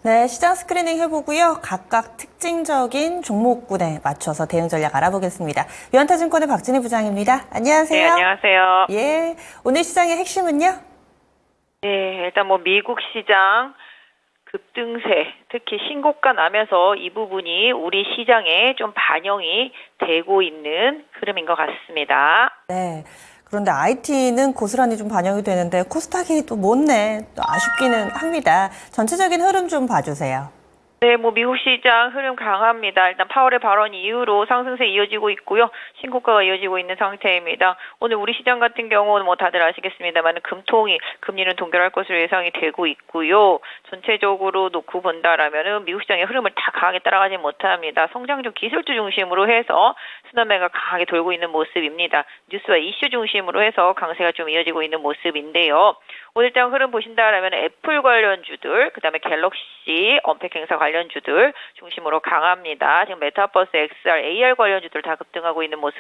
네, 시장 스크리닝 해보고요. 각각 특징적인 종목군에 맞춰서 대응 전략 알아보겠습니다. 유한타증권의 박진희 부장입니다. 안녕하세요. 네, 안녕하세요. 예, 오늘 시장의 핵심은요? 네, 일단 미국 시장 급등세, 특히 신고가 나면서 이 부분이 우리 시장에 좀 반영이 되고 있는 흐름인 것 같습니다. 네. 그런데 IT는 고스란히 좀 반영이 되는데 코스닥이 또 못내 또 아쉽기는 합니다. 전체적인 흐름 좀 봐주세요. 네, 미국 시장 흐름 강합니다. 일단 파월의 발언 이후로 상승세 이어지고 있고요. 신고가가 이어지고 있는 상태입니다. 오늘 우리 시장 같은 경우는 다들 아시겠습니다만 금통이 금리는 동결할 것으로 예상이 되고 있고요. 전체적으로 놓고 본다라면은 미국 시장의 흐름을 다 강하게 따라가지 못합니다. 성장주 기술주 중심으로 해서 순환매가 강하게 돌고 있는 모습입니다. 뉴스와 이슈 중심으로 해서 강세가 좀 이어지고 있는 모습인데요. 오늘 장 흐름 보신다라면 애플 관련주들, 그다음에 갤럭시, 언팩 행사 관련주들 중심으로 강합니다. 지금 메타버스, XR, AR 관련주들 다 급등하고 있는 모습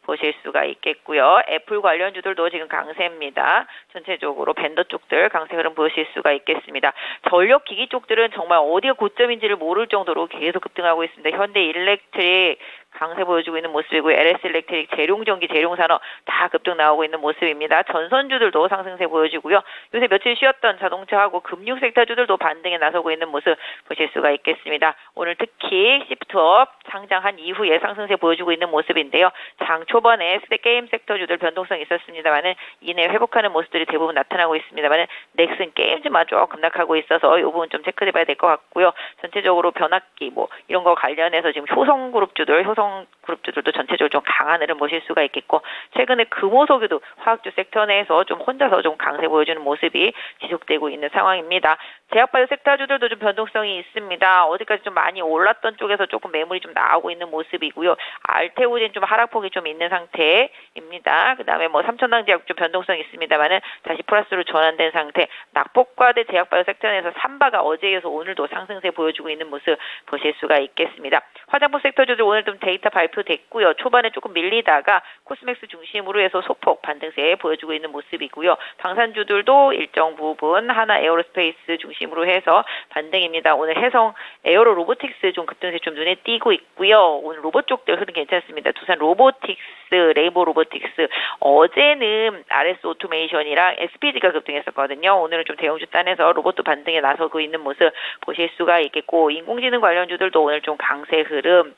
보실 수가 있겠고요. 애플 관련주들도 지금 강세입니다. 전체적으로 벤더 쪽들 강세 흐름 보실 수가 있겠습니다. 전력기기 쪽들은 정말 어디가 고점인지를 모를 정도로 계속 급등하고 있습니다. 현대 일렉트릭 강세 보여주고 있는 모습이고 LS 일렉트릭, 재룡전기, 재룡산업 다 급등 나오고 있는 모습입니다. 전선주들도 상승세 보여주고요. 요새 며칠 쉬었던 자동차하고 금융 섹터주들도 반등에 나서고 있는 모습 보실 수가 있겠습니다. 오늘 특히 시프트업 상장한 이후에 상승세 보여주고 있는 모습인데요. 장 초반에 게임 섹터주들 변동성이 있었습니다만은 이내 회복하는 모습들이 대부분 나타나고 있습니다만은 넥슨 게임즈만 조금 낙하고 있어서 이 부분 좀 체크해봐야 될 것 같고요. 전체적으로 변압기 이런 거 관련해서 지금 효성그룹주들도 전체적으로 좀 강한 흐름 보실 수가 있겠고 최근에 금호석유도 화학주 섹터 내에서 좀 혼자서 좀 강세 보여주는 모습이 지속되고 있는 상황입니다. 제약바이오 섹터주들도 좀 변동성이 있습니다. 어디까지 좀 많이 올랐던 쪽에서 조금 매물이 좀 나오고 있는 모습이고요. 알테오젠 좀 하락폭이 좀 있는 상태입니다. 그다음에 삼천당 제약 좀 변동성이 있습니다만은 다시 플러스로 전환된 상태. 낙폭과대 제약바이오 섹터 내에서 삼바가 어제에 이어서 오늘도 상승세 보여주고 있는 모습 보실 수가 있겠습니다. 화장품 섹터주들 오늘 좀 데이터 발표됐고요. 초반에 조금 밀리다가 코스맥스 중심으로 해서 소폭 반등세 보여주고 있는 모습이고요. 방산주들도 일정 부분 하나 에어로스페이스 중심으로 해서 반등입니다. 오늘 해성 에어로 로보틱스 좀 급등세 좀 눈에 띄고 있고요. 오늘 로봇 쪽들 흐름 괜찮습니다. 두산 로보틱스, 레이보 로보틱스 어제는 RS 오토메이션이랑 SPD가 급등했었거든요. 오늘은 좀 대형주 단에서 로봇도 반등에 나서고 있는 모습 보실 수가 있겠고 인공지능 관련주들도 오늘 좀 강세 흐름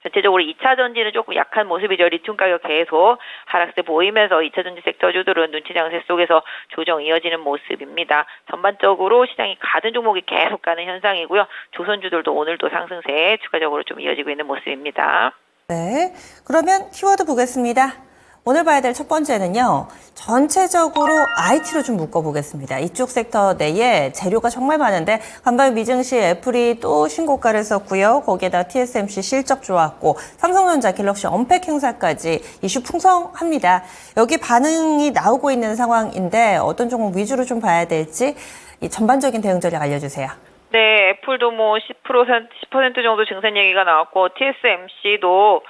전체적으로 2차 전지는 조금 약한 모습이죠. 리튬 가격 계속 하락세 보이면서 2차 전지 섹터주들은 눈치 장세 속에서 조정 이어지는 모습입니다. 전반적으로 시장이 가든 종목이 계속 가는 현상이고요. 조선주들도 오늘도 상승세 추가적으로 좀 이어지고 있는 모습입니다. 네, 그러면 키워드 보겠습니다. 오늘 봐야 될 첫 번째는요. 전체적으로 IT로 좀 묶어보겠습니다. 이쪽 섹터 내에 재료가 정말 많은데 간밤 미증시 애플이 또 신고가를 썼고요. 거기에다 TSMC 실적 좋았고 삼성전자, 갤럭시, 언팩 행사까지 이슈 풍성합니다. 여기 반응이 나오고 있는 상황인데 어떤 종목 위주로 좀 봐야 될지 이 전반적인 대응 전략 알려주세요. 네, 애플도 10% 정도 증산 얘기가 나왔고 TSMC도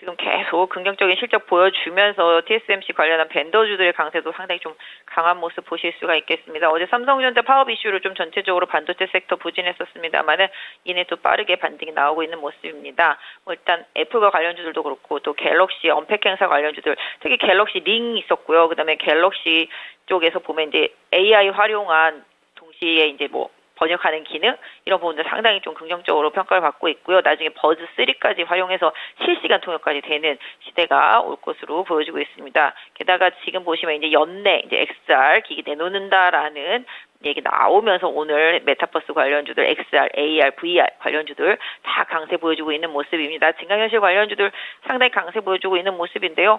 지금 계속 긍정적인 실적 보여주면서 TSMC 관련한 벤더주들의 강세도 상당히 좀 강한 모습 보실 수가 있겠습니다. 어제 삼성전자 파업 이슈로 좀 전체적으로 반도체 섹터 부진했었습니다만은 이내 또 빠르게 반등이 나오고 있는 모습입니다. 일단 애플과 관련주들도 그렇고 또 갤럭시, 언팩 행사 관련주들 특히 갤럭시 링 있었고요. 그다음에 갤럭시 쪽에서 보면 이제 AI 활용한 동시에 이제 번역하는 기능 이런 부분들 상당히 좀 긍정적으로 평가를 받고 있고요. 나중에 버즈 3까지 활용해서 실시간 통역까지 되는 시대가 올 것으로 보여지고 있습니다. 게다가 지금 보시면 이제 연내 이제 XR 기기 내놓는다라는 얘기 나오면서 오늘 메타버스 관련주들, XR, AR, VR 관련주들 다 강세 보여주고 있는 모습입니다. 증강현실 관련주들 상당히 강세 보여주고 있는 모습인데요.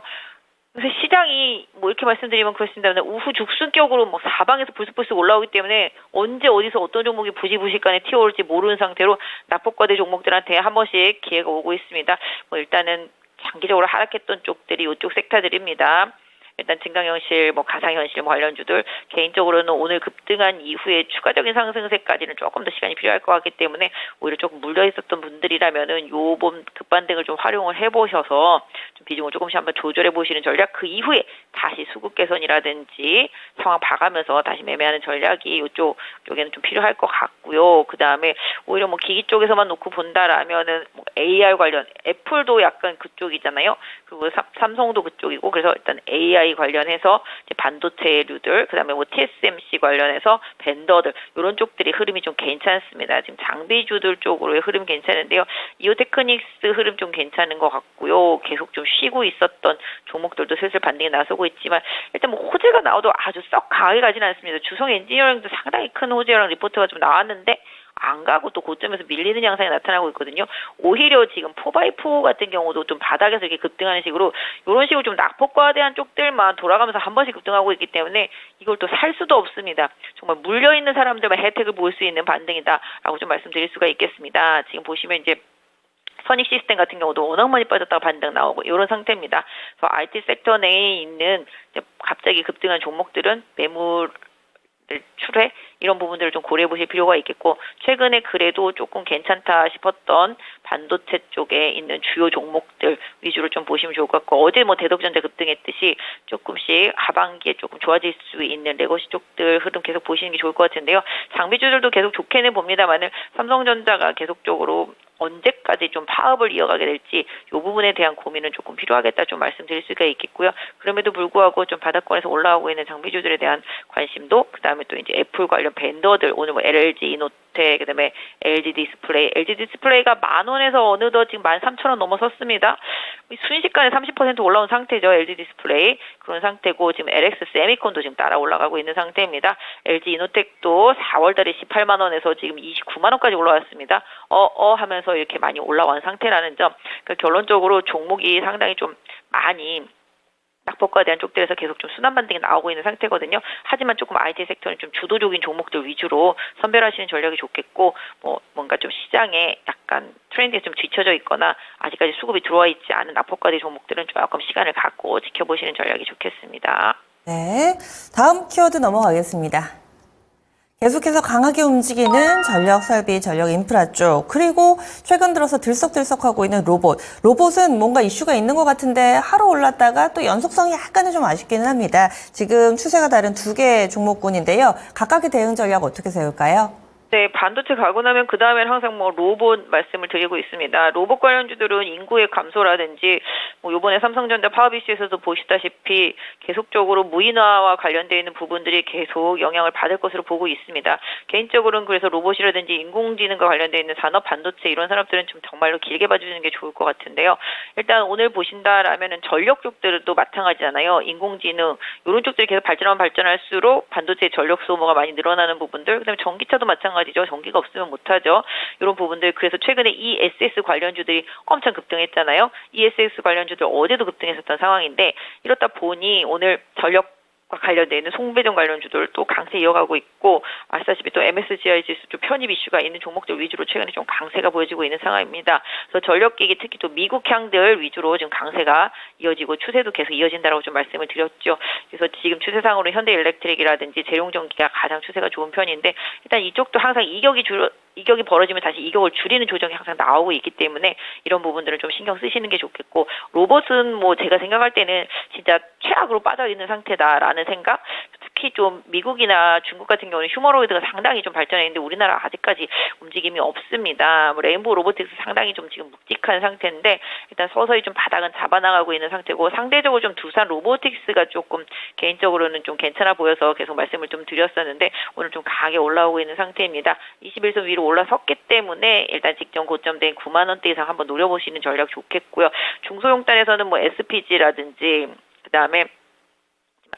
그래서 시장이 이렇게 말씀드리면 그렇습니다. 우후 죽순격으로 사방에서 불쑥불쑥 올라오기 때문에 언제 어디서 어떤 종목이 부지부식간에 튀어올지 모르는 상태로 낙폭과대 종목들한테 한 번씩 기회가 오고 있습니다. 일단은 장기적으로 하락했던 쪽들이 이쪽 섹터들입니다. 일단 증강현실, 가상현실 관련주들 개인적으로는 오늘 급등한 이후에 추가적인 상승세까지는 조금 더 시간이 필요할 것 같기 때문에 오히려 조금 물려 있었던 분들이라면은 요번 급반등을 좀 활용을 해보셔서 좀 비중을 조금씩 한번 조절해 보시는 전략. 그 이후에 다시 수급 개선이라든지 상황 봐가면서 다시 매매하는 전략이 이쪽에는 좀 필요할 것 같고요. 그 다음에 오히려 기기 쪽에서만 놓고 본다라면은 AR 관련, 애플도 약간 그쪽이잖아요. 그리고 삼성도 그쪽이고, 그래서 일단 AI 관련해서 이제 반도체류들, 그 다음에 TSMC 관련해서 벤더들, 이런 쪽들이 흐름이 좀 괜찮습니다. 지금 장비주들 쪽으로의 흐름 괜찮은데요. 이오테크닉스 흐름 좀 괜찮은 것 같고요. 계속 좀 쉬고 있었던 종목들도 슬슬 반등에 나서고 있지만, 일단 호재가 나와도 아주 썩 강하게 가지는 않습니다. 주성 엔지니어링도 상당히 큰 호재랑 리포트가 좀 나왔는데, 안 가고 또 고점에서 밀리는 양상이 나타나고 있거든요. 오히려 지금 4x4 같은 경우도 좀 바닥에서 이렇게 급등하는 식으로 이런 식으로 좀 낙폭과대한 쪽들만 돌아가면서 한 번씩 급등하고 있기 때문에 이걸 또 살 수도 없습니다. 정말 물려있는 사람들만 혜택을 볼 수 있는 반등이다라고 좀 말씀드릴 수가 있겠습니다. 지금 보시면 이제 선익 시스템 같은 경우도 워낙 많이 빠졌다가 반등 나오고 이런 상태입니다. 그래서 IT 섹터 내에 있는 갑자기 급등한 종목들은 매물 출회 이런 부분들을 좀 고려해 보실 필요가 있겠고, 최근에 그래도 조금 괜찮다 싶었던 반도체 쪽에 있는 주요 종목들 위주로 좀 보시면 좋을 것 같고, 어제 대덕전자 급등했듯이 조금씩 하반기에 조금 좋아질 수 있는 레거시 쪽들 흐름 계속 보시는 게 좋을 것 같은데요. 장비주들도 계속 좋게는 봅니다만은 삼성전자가 계속적으로 언제까지 좀 파업을 이어가게 될지 이 부분에 대한 고민은 조금 필요하겠다 좀 말씀드릴 수가 있겠고요. 그럼에도 불구하고 좀 바닥권에서 올라오고 있는 장비주들에 대한 관심도, 그 다음에 또 이제 애플 관련 밴더들, 오늘 LG 이노텍, 그 다음에 LG 디스플레이가 10,000원에서 어느덧 지금 13,000원 넘어섰습니다. 순식간에 30% 올라온 상태죠. LG 디스플레이 그런 상태고, 지금 LX 세미콘도 지금 따라 올라가고 있는 상태입니다. LG 이노텍도 4월달에 18만원에서 지금 29만원까지 올라왔습니다. 하면서 이렇게 많이 올라온 상태라는 점. 그러니까 결론적으로 종목이 상당히 좀 많이 낙폭과대한 쪽들에서 계속 좀 순환 반등이 나오고 있는 상태거든요. 하지만 조금 IT 섹터는 좀 주도적인 종목들 위주로 선별하시는 전략이 좋겠고, 뭔가 좀 시장에 약간 트렌드에 좀 뒤쳐져 있거나 아직까지 수급이 들어와 있지 않은 낙폭과대 종목들은 조금 시간을 갖고 지켜보시는 전략이 좋겠습니다. 네, 다음 키워드 넘어가겠습니다. 계속해서 강하게 움직이는 전력 설비, 전력 인프라 쪽, 그리고 최근 들어서 들썩들썩하고 있는 로봇. 로봇은 뭔가 이슈가 있는 것 같은데 하루 올랐다가 또 연속성이 약간은 좀 아쉽기는 합니다. 지금 추세가 다른 두 개의 종목군인데요. 각각의 대응 전략 어떻게 세울까요? 네, 반도체 가고 나면 그 다음에는 항상 로봇 말씀을 드리고 있습니다. 로봇 관련주들은 인구의 감소라든지 요번에 삼성전자 파업 이슈에서도 보시다시피 계속적으로 무인화와 관련되어 있는 부분들이 계속 영향을 받을 것으로 보고 있습니다. 개인적으로는 그래서 로봇이라든지 인공지능과 관련되어 있는 산업 반도체 이런 산업들은 좀 정말로 길게 봐주는 게 좋을 것 같은데요. 일단 오늘 보신다라면은 전력 쪽들도 마찬가지잖아요. 인공지능 이런 쪽들이 계속 발전할수록 반도체 전력 소모가 많이 늘어나는 부분들, 그다음에 전기차도 마찬가지죠. 전기가 없으면 못하죠. 이런 부분들. 그래서 최근에 ESS 관련주들이 엄청 급등했잖아요. ESS 관련주들 어제도 급등했었던 상황인데, 이렇다 보니 오늘 전력과 관련되어 있는 송배전 관련주들 또 강세 이어가고 있고, 아시다시피 또 MSCI 지수 좀 편입 이슈가 있는 종목들 위주로 최근에 좀 강세가 보여지고 있는 상황입니다. 그래서 전력기기 특히 또 미국향들 위주로 지금 강세가 이어지고 추세도 계속 이어진다라고 좀 말씀을 드렸죠. 그래서 지금 추세상으로 현대일렉트릭이라든지 재용전기가 가장 추세가 좋은 편인데, 일단 이쪽도 항상 이격이 벌어지면 다시 이격을 줄이는 조정이 항상 나오고 있기 때문에 이런 부분들을 좀 신경 쓰시는 게 좋겠고, 로봇은 제가 생각할 때는 진짜 최악으로 빠져있는 상태다라는 생각. 특히 좀 미국이나 중국 같은 경우는 휴머노이드가 상당히 좀 발전해 있는데 우리나라 아직까지 움직임이 없습니다. 레인보우 로보틱스 상당히 좀 지금 묵직한 상태인데, 일단 서서히 좀 바닥은 잡아나가고 있는 상태고, 상대적으로 좀 두산 로보틱스가 조금 개인적으로는 좀 괜찮아 보여서 계속 말씀을 좀 드렸었는데, 오늘 좀 강하게 올라오고 있는 상태입니다. 21선 위로 올라섰기 때문에 일단 직전 고점된 9만원대 이상 한번 노려보시는 전략 좋겠고요. 중소형단에서는 SPG라든지 그 다음에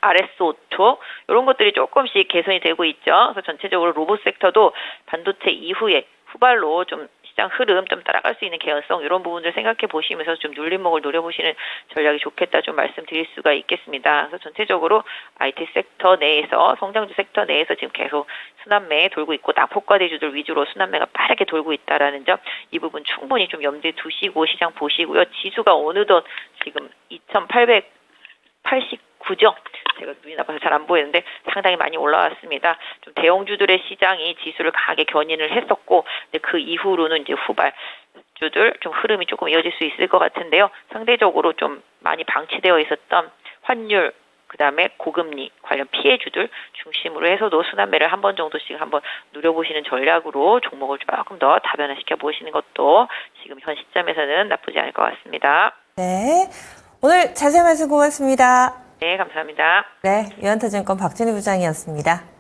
RS5초 이런 것들이 조금씩 개선이 되고 있죠. 그래서 전체적으로 로봇 섹터도 반도체 이후에 후발로 좀 시장 흐름 좀 따라갈 수 있는 개연성 이런 부분들 생각해 보시면서 좀 눌림목을 노려보시는 전략이 좋겠다 좀 말씀드릴 수가 있겠습니다. 그래서 전체적으로 IT 섹터 내에서 성장주 섹터 내에서 지금 계속 순환매 돌고 있고, 낙폭과대주들 위주로 순환매가 빠르게 돌고 있다라는 점, 이 부분 충분히 좀 염두에 두시고 시장 보시고요. 지수가 어느덧 지금 2,880 89죠. 제가 눈이 나빠서 잘 안 보이는데 상당히 많이 올라왔습니다. 좀 대형주들의 시장이 지수를 강하게 견인을 했었고, 근데 그 이후로는 이제 후발주들 좀 흐름이 조금 이어질 수 있을 것 같은데요. 상대적으로 좀 많이 방치되어 있었던 환율, 그다음에 고금리 관련 피해주들 중심으로 해서도 순환매를 한 번 정도씩 한번 누려보시는 전략으로 종목을 조금 더 다변화시켜 보시는 것도 지금 현 시점에서는 나쁘지 않을 것 같습니다. 네. 오늘 자세한 말씀 고맙습니다. 네, 감사합니다. 네, 유한타증권 박진희 부장이었습니다.